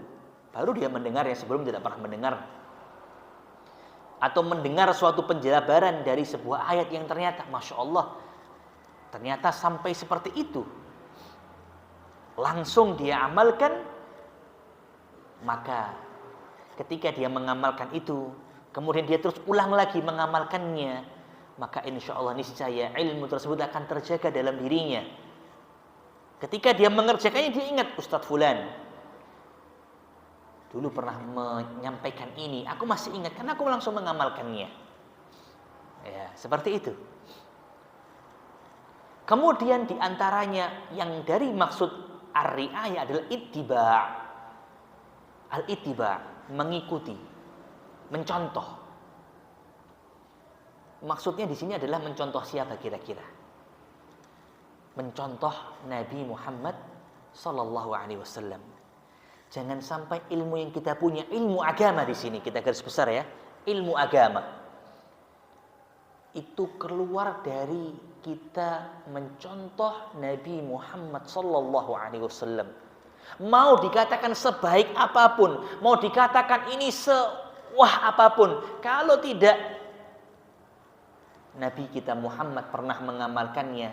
dia mendengar yang sebelum tidak pernah mendengar, atau mendengar suatu penjabaran dari sebuah ayat yang ternyata Masya Allah, ternyata sampai seperti itu, langsung dia amalkan. Maka ketika dia mengamalkan itu, kemudian dia terus ulang lagi mengamalkannya, maka insya Allah niscaya ilmu tersebut akan terjaga dalam dirinya. Ketika dia mengerjakannya, dia ingat Ustadz Fulan dulu pernah menyampaikan ini, aku masih ingat karena aku langsung mengamalkannya. Ya, seperti itu. Kemudian diantaranya yang dari maksud ar-ri'ayah adalah ittiba'. Al-ittiba', mengikuti, mencontoh. Maksudnya di sini adalah mencontoh siapa kira-kira? Mencontoh Nabi Muhammad sallallahu alaihi wasallam. Jangan sampai ilmu yang kita punya, ilmu agama di sini kita garis besar ya, ilmu agama itu keluar dari kita mencontoh Nabi Muhammad sallallahu alaihi wasallam. Mau dikatakan sebaik apapun, mau dikatakan ini sewah apapun, kalau tidak Nabi kita Muhammad pernah mengamalkannya,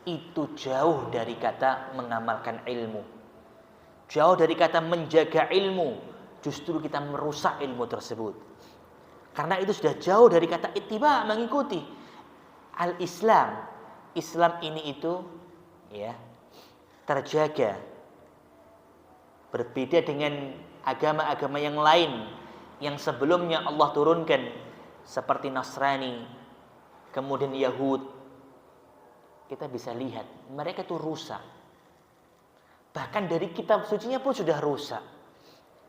itu jauh dari kata mengamalkan ilmu, jauh dari kata menjaga ilmu. Justru kita merusak ilmu tersebut, karena itu sudah jauh dari kata ittiba', mengikuti. Al-Islam, Islam ini itu ya terjaga, berbeda dengan agama-agama yang lain yang sebelumnya Allah turunkan, seperti Nasrani, kemudian Yahud. Kita bisa lihat mereka itu rusak. Bahkan dari kitab sucinya pun sudah rusak.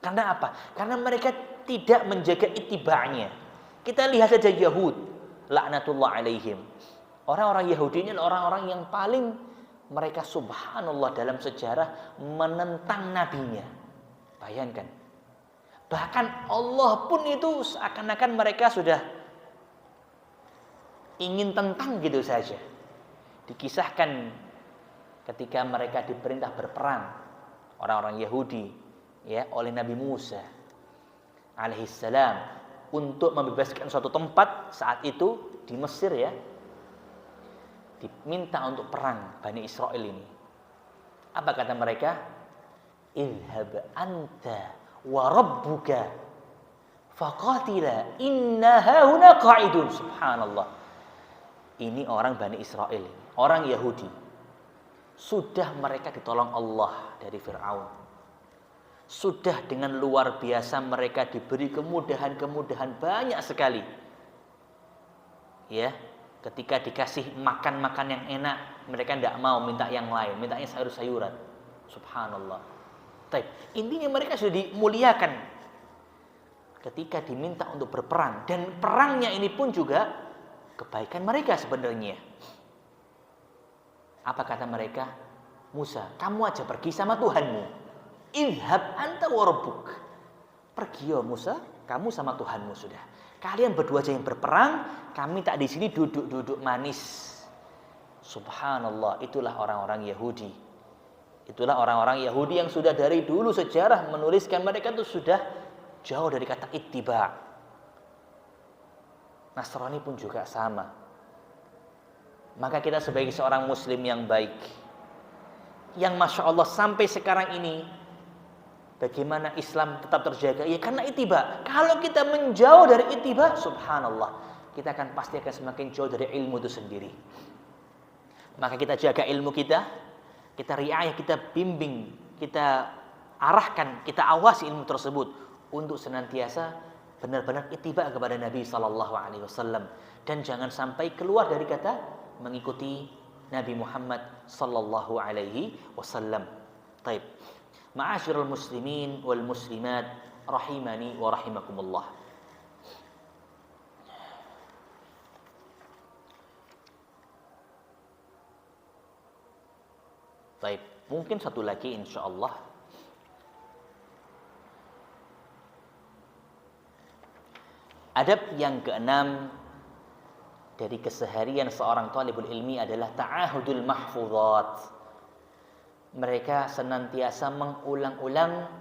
Karena apa? Karena mereka tidak menjaga ittiba'nya. Kita lihat saja Yahud, laknatullah alaihim. Orang-orang Yahudi ini adalah orang-orang yang paling, mereka subhanallah dalam sejarah menentang nabinya. Bayangkan. Bahkan Allah pun itu seakan-akan mereka sudah ingin tentang gitu saja. Dikisahkan ketika mereka diperintah berperang, orang-orang Yahudi ya oleh Nabi Musa alaihissalam untuk membebaskan suatu tempat saat itu di Mesir ya, diminta untuk perang Bani Israel ini. Apa kata mereka? Idhhab anta wa rabbuka faqatila inna hahuna qa'idun. Subhanallah. Ini orang Bani Israel, orang Yahudi. Sudah mereka ditolong Allah dari Fir'aun. Sudah dengan luar biasa mereka diberi kemudahan-kemudahan banyak sekali. Ya, ketika dikasih makan-makan yang enak, mereka tidak mau, minta yang lain, mintanya sayur-sayuran. Subhanallah. Baik, intinya mereka sudah dimuliakan ketika diminta untuk berperang, dan perangnya ini pun juga kebaikan mereka sebenarnya. Apa kata mereka? Musa, kamu aja pergi sama Tuhanmu. Idhab anta wa rabbuk. Pergi ya Musa, kamu sama Tuhanmu sudah. Kalian berdua aja yang berperang, kami tak di sini duduk-duduk manis. Subhanallah, itulah orang-orang Yahudi. Itulah orang-orang Yahudi yang sudah dari dulu sejarah menuliskan mereka itu sudah jauh dari kata ittiba'. Nasrani pun juga sama. Maka kita sebagai seorang muslim yang baik, yang Masya Allah sampai sekarang ini, bagaimana Islam tetap terjaga? Ya karena ittiba'. Kalau kita menjauh dari ittiba', subhanallah, kita akan pasti akan semakin jauh dari ilmu itu sendiri. Maka kita jaga ilmu kita riayah, kita bimbing, kita arahkan, kita awasi ilmu tersebut untuk senantiasa benar-benar ittiba' kepada Nabi sallallahu alaihi wasallam, dan jangan sampai keluar dari kata mengikuti Nabi Muhammad sallallahu alaihi wasallam. Taib. Ma'asyiral muslimin wal muslimat rahimani wa rahimakumullah. Taib. Mungkin satu lagi insyaallah. Adab yang keenam dari keseharian seorang talibul ilmi adalah ta'ahudul mahfuzat. Mereka senantiasa mengulang-ulang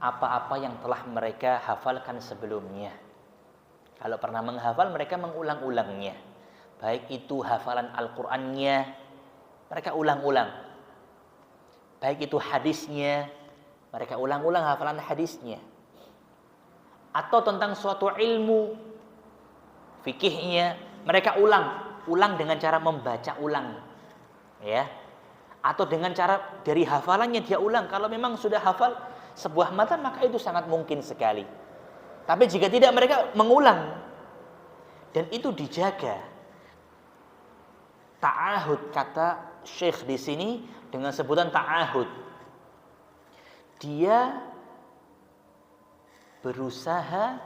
apa-apa yang telah mereka hafalkan sebelumnya. Kalau pernah menghafal, mereka mengulang-ulangnya. Baik itu hafalan Al-Qur'annya, mereka ulang-ulang. Baik itu hadisnya, mereka ulang-ulang hafalan hadisnya. Atau tentang suatu ilmu fikihnya, mereka ulang dengan cara membaca ulang. Ya. Atau dengan cara dari hafalannya dia ulang. Kalau memang sudah hafal sebuah matan, maka itu sangat mungkin sekali. Tapi jika tidak, mereka mengulang. Dan itu dijaga. Ta'ahud, kata Syekh di sini dengan sebutan ta'ahud. Dia berusaha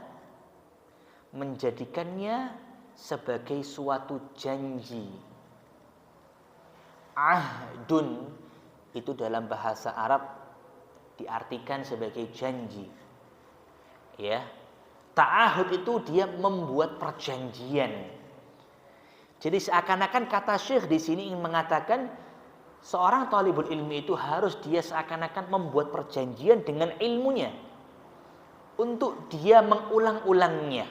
menjadikannya sebagai suatu janji. Ahdun itu dalam bahasa Arab diartikan sebagai janji. Ya. Ta'ahud itu dia membuat perjanjian. Jadi seakan-akan kata Syekh di sini ingin mengatakan seorang talibul ilmi itu harus dia seakan-akan membuat perjanjian dengan ilmunya untuk dia mengulang-ulangnya.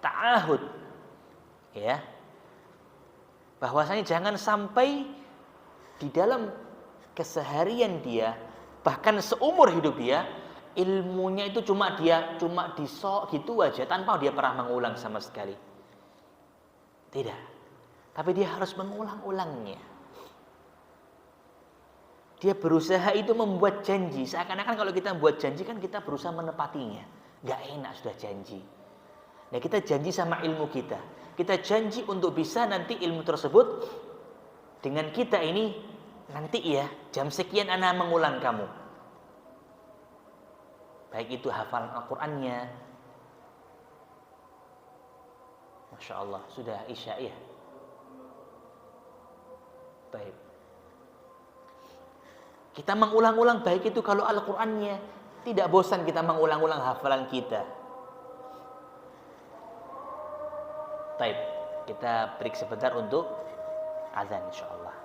Ta'ahud. Ya. Bahwasanya jangan sampai di dalam keseharian dia, bahkan seumur hidup dia, ilmunya itu cuma disok gitu aja tanpa dia pernah mengulang sama sekali. Tidak. Tapi dia harus mengulang-ulangnya. Dia berusaha itu membuat janji. Seakan-akan kalau kita membuat janji kan kita berusaha menepatinya. Gak enak sudah janji. Nah, kita janji sama ilmu kita. Kita janji untuk bisa nanti ilmu tersebut dengan kita ini nanti ya jam sekian ana mengulang kamu. Baik itu hafalan Al-Qur'annya. Masya Allah, sudah Isya ya. Baik. Kita mengulang-ulang baik itu kalau Al-Qur'annya, tidak bosan kita mengulang-ulang hafalan kita. Baik, kita break sebentar untuk azan insyaallah.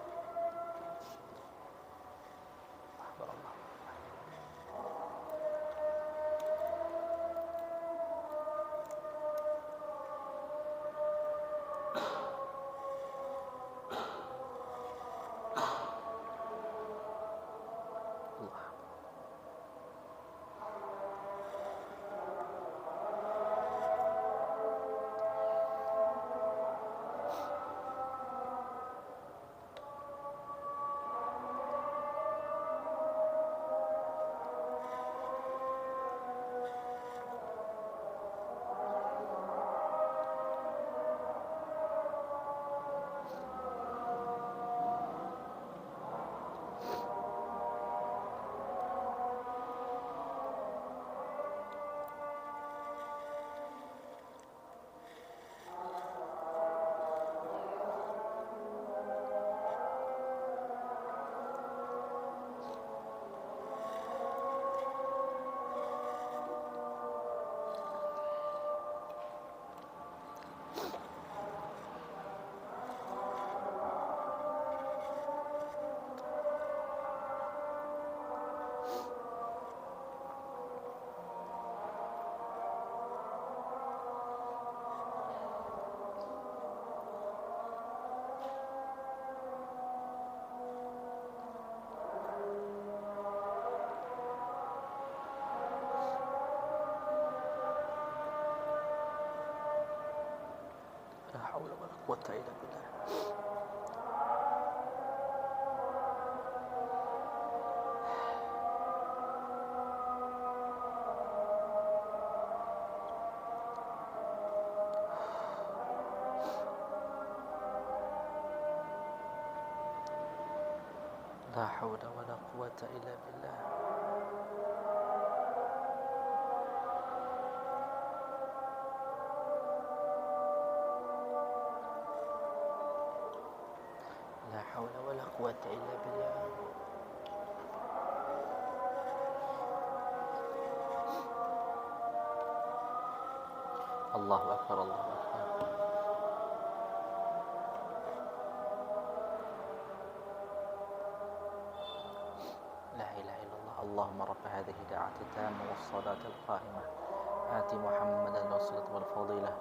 quwwata illa billah. لا حول ولا قوة إلا بالله. لا حول ولا قوة إلا بالله. الله أكبر الله أكبر. لا إله إلا الله. اللهم رب هذه الدعوة التامة والصلاة القائمة آت محمدا الوسيلة والفضيلة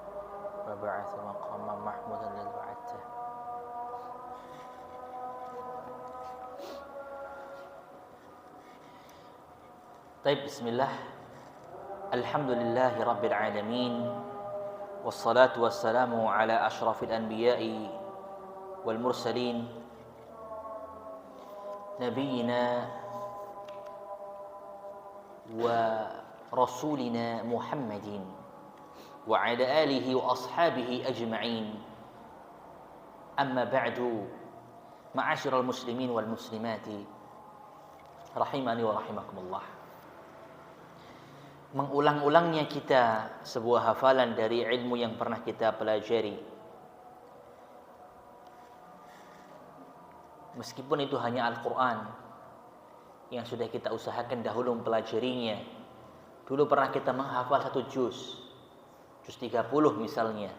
وبعث مقاما محمودا الذي وعدته. طيب بسم الله. الحمد لله رب العالمين والصلاة والسلام على أشرف الأنبياء والمرسلين نبينا ورسولنا محمد وعلى آله وأصحابه أجمعين. أما بعد معاشر المسلمين والمسلمات rahimani wa rahimakumullah. Mengulang-ulangnya kita sebuah hafalan dari ilmu yang pernah kita pelajari, meskipun itu hanya Al-Quran yang sudah kita usahakan dahulu mempelajarinya. Dulu pernah kita menghafal 1 juz 30 misalnya,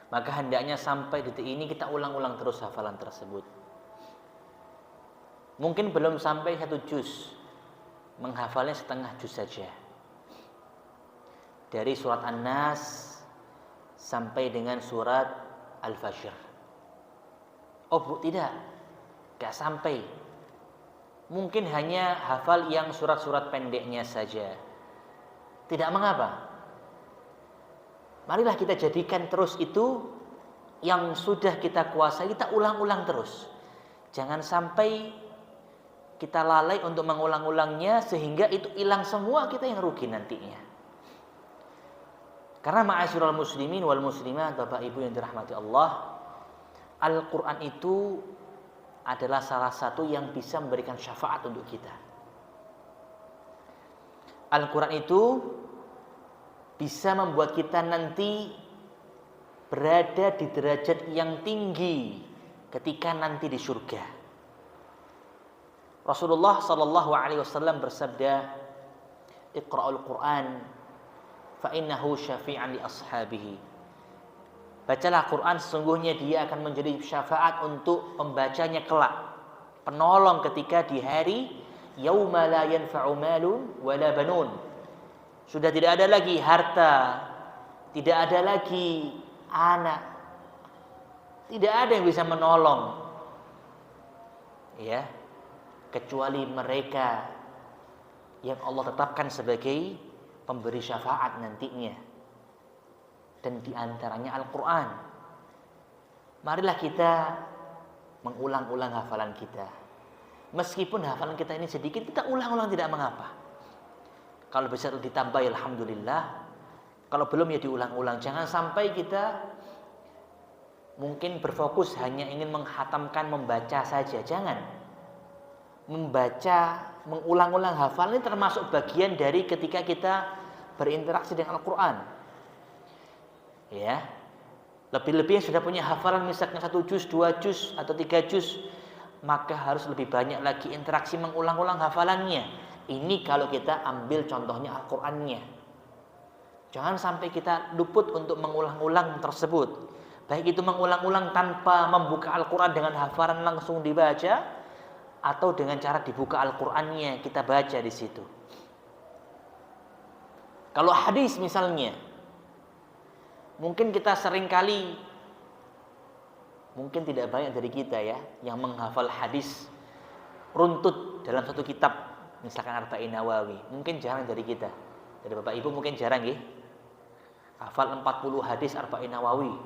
maka hendaknya sampai detik ini kita ulang-ulang terus hafalan tersebut. Mungkin belum sampai 1 juz, menghafalnya setengah juz saja, dari surat An-Nas sampai dengan surat Al-Fajr. Oh bu, tidak sampai. Mungkin hanya hafal yang surat-surat pendeknya saja. Tidak mengapa. Marilah kita jadikan terus itu yang sudah kita kuasai, kita ulang-ulang terus. Jangan sampai kita lalai untuk mengulang-ulangnya sehingga itu hilang semua, kita yang rugi nantinya. Karena ma'asyiral muslimin wal muslimat, Bapak Ibu yang dirahmati Allah, Al-Quran itu adalah salah satu yang bisa memberikan syafaat untuk kita. Al-Quran itu bisa membuat kita nanti berada di derajat yang tinggi ketika nanti di surga. Rasulullah sallallahu alaihi wasallam bersabda, "Iqra'ul Qur'an fa innahu syafi'an li ashabihi." Bacalah Quran, sesungguhnya dia akan menjadi syafaat untuk pembacanya kelak, penolong ketika di hari yauma la yanfa'u malun wala banun. Sudah tidak ada lagi harta, tidak ada lagi anak, tidak ada yang bisa menolong, ya, kecuali mereka yang Allah tetapkan sebagai pemberi syafaat nantinya. Dan diantaranya Al-Quran. Marilah kita mengulang-ulang hafalan kita. Meskipun hafalan kita ini sedikit, kita ulang-ulang tidak mengapa. Kalau bisa ditambah, alhamdulillah. Kalau belum, ya diulang-ulang. Jangan sampai kita mungkin berfokus hanya ingin menghatamkan, membaca saja. Jangan. Membaca, mengulang-ulang hafalan ini termasuk bagian dari ketika kita berinteraksi dengan Al-Quran. Ya, lebih-lebih yang sudah punya hafalan misalnya 1 juz, 2 juz atau 3 juz, maka harus lebih banyak lagi interaksi mengulang-ulang hafalannya. Ini kalau kita ambil contohnya Al-Qur'annya. Jangan sampai kita luput untuk mengulang-ulang tersebut. Baik itu mengulang-ulang tanpa membuka Al-Qur'an dengan hafalan langsung dibaca, atau dengan cara dibuka Al-Qur'annya kita baca di situ. Kalau hadis misalnya, mungkin kita seringkali, mungkin tidak banyak dari kita ya, yang menghafal hadis runtut dalam satu kitab, misalkan Arba'in Nawawi. Mungkin jarang dari kita. Dari Bapak Ibu mungkin jarang ya, hafal 40 hadis Arba'in Nawawi.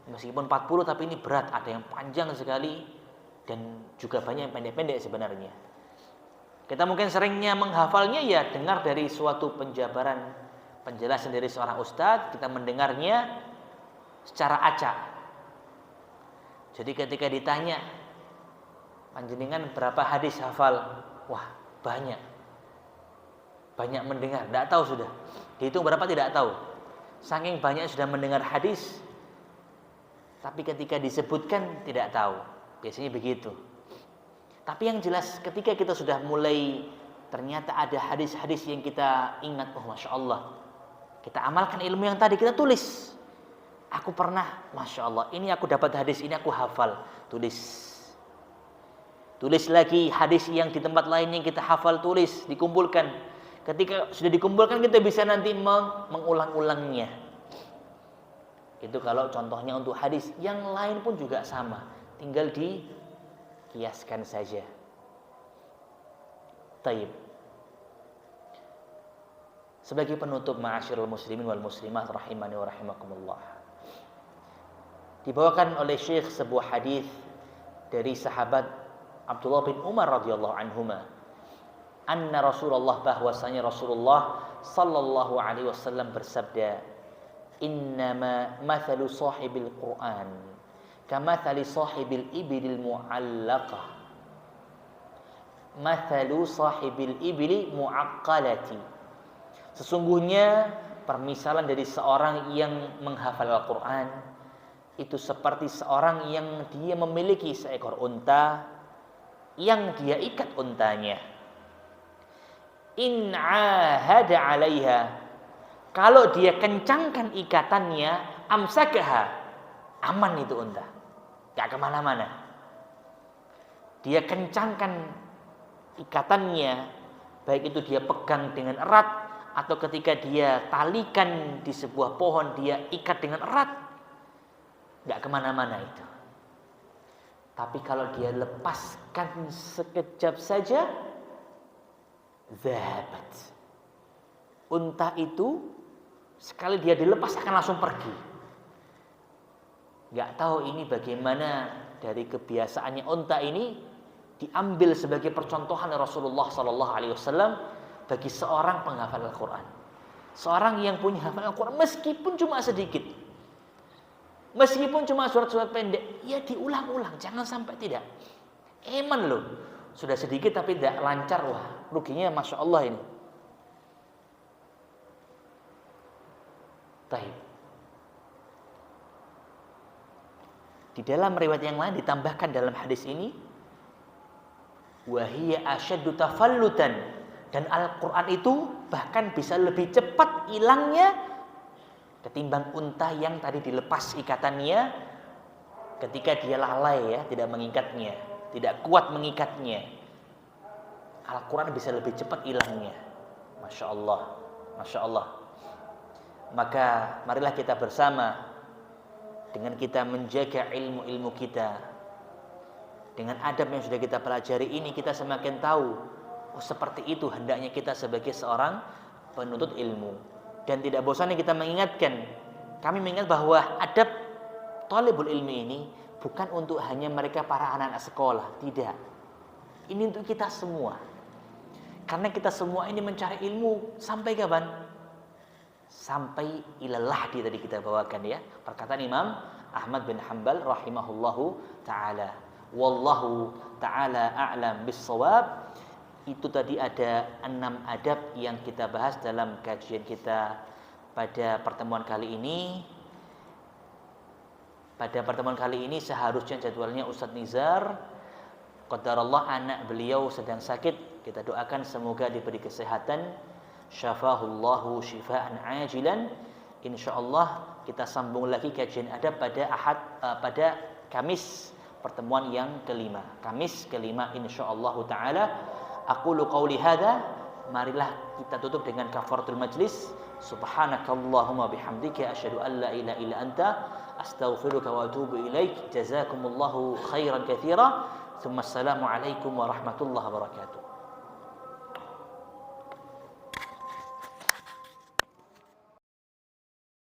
Meskipun 40 tapi ini berat, ada yang panjang sekali dan juga banyak yang pendek-pendek sebenarnya. Kita mungkin seringnya menghafalnya ya dengar dari suatu penjelasan dari seorang ustadz, kita mendengarnya secara acak. Jadi ketika ditanya, Panjenengan berapa hadis hafal? Wah, banyak. Banyak mendengar, tidak tahu sudah. Dihitung berapa tidak tahu. Saking banyak sudah mendengar hadis, tapi ketika disebutkan tidak tahu. Biasanya begitu. Tapi yang jelas ketika kita sudah mulai ternyata ada hadis-hadis yang kita ingat, oh Masya Allah, kita amalkan ilmu yang tadi, kita tulis. Aku pernah, Masya Allah, ini aku dapat hadis, ini aku hafal. Tulis lagi hadis yang di tempat lain yang kita hafal, tulis, dikumpulkan. Ketika sudah dikumpulkan, kita bisa nanti mengulang-ulangnya. Itu kalau contohnya untuk hadis. Yang lain pun juga sama, tinggal dikiaskan saja. Taib. Sebagai penutup, ma'asyiral muslimin wal muslimat rahimani wa rahimakumullah, dibawakan oleh Syekh sebuah hadis dari sahabat Abdullah bin Umar radhiyallahu anhuma, anna Rasulullah, bahwasanya Rasulullah sallallahu alaihi wasallam bersabda, innama mathalu sahibil Qur'an kamathali sahibil ibil mu'allaqah, mathalu sahibil ibili mu'aqqalati. Sesungguhnya permisalan dari seorang yang menghafal Al-Quran itu seperti seorang yang dia memiliki seekor unta yang dia ikat untanya. In ahada 'alaiha, kalau dia kencangkan ikatannya, amsakaha, aman itu unta, gak kemana-mana. Dia kencangkan ikatannya, baik itu dia pegang dengan erat atau ketika dia talikan di sebuah pohon, dia ikat dengan erat, gak kemana-mana itu. Tapi kalau dia lepaskan sekejap saja, zahabat, unta itu sekali dia dilepas akan langsung pergi. Gak tahu ini bagaimana dari kebiasaannya unta ini diambil sebagai percontohan Rasulullah Sallallahu Alaihi Wasallam bagi seorang penghafal Al-Quran, seorang yang punya hafal Al-Quran meskipun cuma sedikit, meskipun cuma surat-surat pendek, ya diulang-ulang, jangan sampai tidak. Eman loh, sudah sedikit tapi tidak lancar, wah ruginya Masya Allah ini. Taib. Di dalam riwayat yang lain ditambahkan dalam hadis ini, wahiyya asyaddu tafallutan, dan Al-Quran itu bahkan bisa lebih cepat hilangnya ketimbang unta yang tadi dilepas ikatannya ketika dia lalai, ya, tidak mengikatnya, tidak kuat mengikatnya. Al-Quran bisa lebih cepat hilangnya. Masya Allah, Masya Allah. Maka marilah kita bersama, dengan kita menjaga ilmu-ilmu kita, dengan adab yang sudah kita pelajari ini, kita semakin tahu, oh seperti itu hendaknya kita sebagai seorang penuntut ilmu. Dan tidak bosannya kita mengingatkan, kami mengingat bahwa adab thalibul ilmi ini bukan untuk hanya mereka para anak-anak sekolah, tidak. Ini untuk kita semua. Karena kita semua ini mencari ilmu sampai kapan? Sampai ilallah tadi kita bawakan, ya. Perkataan Imam Ahmad bin Hanbal rahimahullahu ta'ala. Wallahu ta'ala a'lam bis-shawab. Itu tadi ada 6 adab yang kita bahas dalam kajian kita pada pertemuan kali ini. Pada pertemuan kali ini seharusnya jadwalnya Ustadz Nizar, qadarallah anak beliau sedang sakit. Kita doakan semoga diberi kesehatan, syafahullahu syifaan ajilan. Insyaallah kita sambung lagi kajian adab pada Kamis pertemuan yang kelima. Kamis kelima insyaallah taala. Aqulu qauli hadza, marilah kita tutup dengan kafaratul majlis. Subhanakallahumma bihamdika asyhadu an la ilaha illa anta astaghfiruka wa atubu ilaik. Jazakumullahu khairan katsira. Tsumma assalamu alaikum warahmatullahi wabarakatuh.